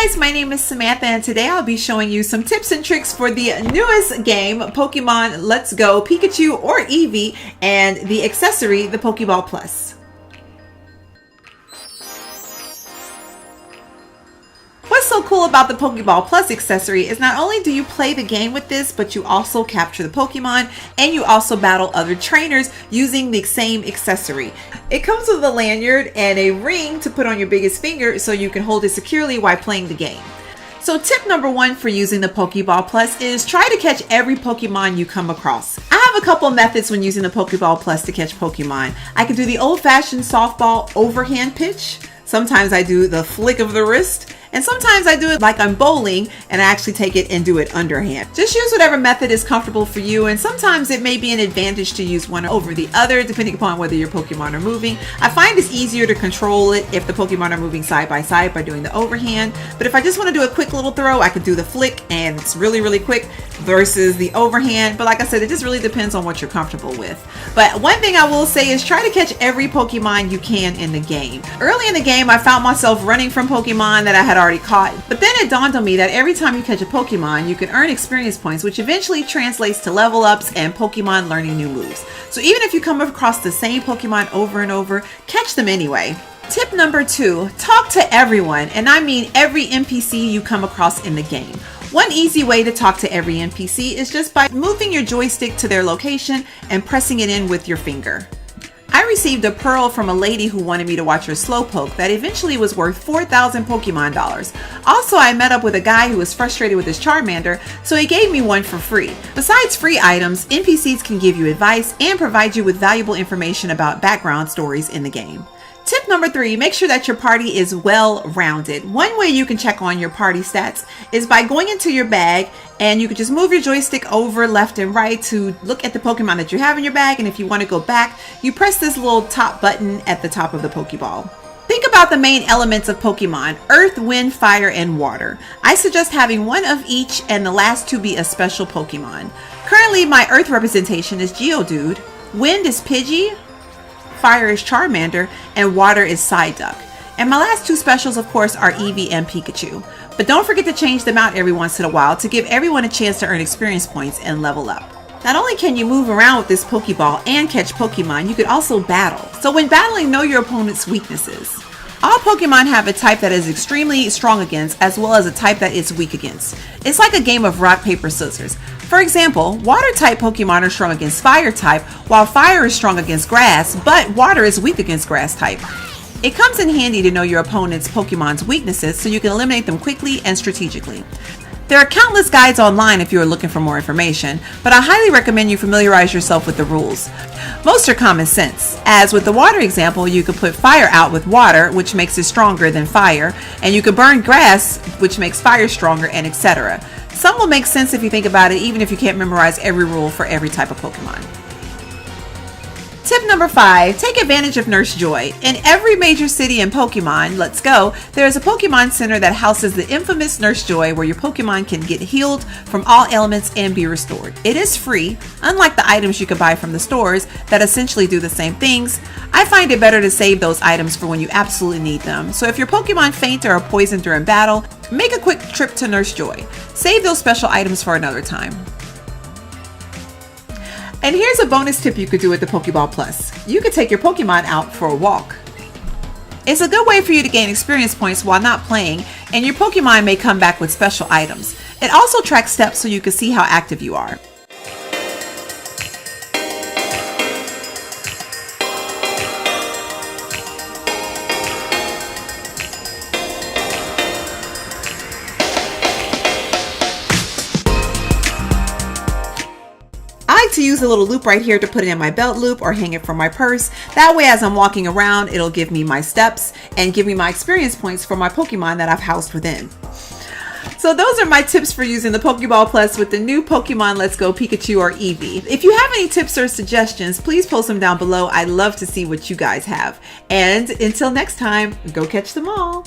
guys, my name is Samantha and today I'll be showing you some tips and tricks for the newest game, Pokemon Let's Go Pikachu or Eevee, and the accessory, the Pokeball Plus. What's so cool about the Pokeball Plus accessory is not only do you play the game with this, but you also capture the Pokemon and you also battle other trainers using the same accessory. It comes with a lanyard and a ring to put on your biggest finger so you can hold it securely while playing the game. So tip number one for using the Pokeball Plus is try to catch every Pokemon you come across. I have a couple methods when using the Pokeball Plus to catch Pokemon. I can do the old-fashioned softball overhand pitch. Sometimes I do the flick of the wrist. And sometimes I do it like I'm bowling and I actually take it and do it underhand. Just use whatever method is comfortable for you, and sometimes it may be an advantage to use one over the other depending upon whether your Pokemon are moving. I find it's easier to control it if the Pokemon are moving side by side by doing the overhand, but if I just want to do a quick little throw, I could do the flick and it's really quick versus the overhand. But like I said, it just really depends on what you're comfortable with. But one thing I will say is try to catch every Pokemon you can in the game. Early in the game, I found myself running from Pokemon that I had already caught. But then it dawned on me that every time you catch a Pokemon, you can earn experience points, which eventually translates to level ups and Pokemon learning new moves. So even if you come across the same Pokemon over and over, catch them anyway. Tip number two, talk to everyone, and I mean every NPC you come across in the game. One easy way to talk to every NPC is just by moving your joystick to their location and pressing it in with your finger. I received a pearl from a lady who wanted me to watch her Slowpoke that eventually was worth 4,000 Pokemon dollars. Also, I met up with a guy who was frustrated with his Charmander, so he gave me one for free. Besides free items, NPCs can give you advice and provide you with valuable information about background stories in the game. Tip number three, make sure that your party is well-rounded. One way you can check on your party stats is by going into your bag, and you can just move your joystick over left and right to look at the Pokemon that you have in your bag, and if you want to go back, you press this little top button at the top of the Pokeball. Think about the main elements of Pokemon: Earth, Wind, Fire, and Water. I suggest having one of each and the last two be a special Pokemon. Currently, my Earth representation is Geodude, Wind is Pidgey, Fire is Charmander, and Water is Psyduck. And my last two specials, of course, are Eevee and Pikachu. But don't forget to change them out every once in a while to give everyone a chance to earn experience points and level up. Not only can you move around with this Pokeball and catch Pokemon, you can also battle. So when battling, know your opponent's weaknesses. All Pokemon have a type that is extremely strong against, as well as a type that it's weak against. It's like a game of rock, paper, scissors. For example, water-type Pokemon are strong against fire-type, while fire is strong against grass, but water is weak against grass-type. It comes in handy to know your opponent's Pokemon's weaknesses so you can eliminate them quickly and strategically. There are countless guides online if you are looking for more information, but I highly recommend you familiarize yourself with the rules. Most are common sense. As with the water example, you could put fire out with water, which makes it stronger than fire, and you could burn grass, which makes fire stronger, and etc. Some will make sense if you think about it, even if you can't memorize every rule for every type of Pokemon. Tip number five, take advantage of Nurse Joy. In every major city in Pokemon Let's Go, there is a Pokemon Center that houses the infamous Nurse Joy, where your Pokemon can get healed from all ailments and be restored. It is free, unlike the items you can buy from the stores that essentially do the same things. I find it better to save those items for when you absolutely need them. So if your Pokemon faint or are poisoned during battle, make a quick trip to Nurse Joy. Save those special items for another time. And here's a bonus tip you could do with the Pokeball Plus. You could take your Pokemon out for a walk. It's a good way for you to gain experience points while not playing, and your Pokemon may come back with special items. It also tracks steps so you can see how active you are. I like to use a little loop right here to put it in my belt loop or hang it from my purse. That way, as I'm walking around, it'll give me my steps and give me my experience points for my Pokemon that I've housed within. So those are my tips for using the Pokeball Plus with the new Pokemon Let's Go Pikachu or Eevee. If you have any tips or suggestions, please post them down below. I'd love to see what you guys have. And until next time, go catch them all.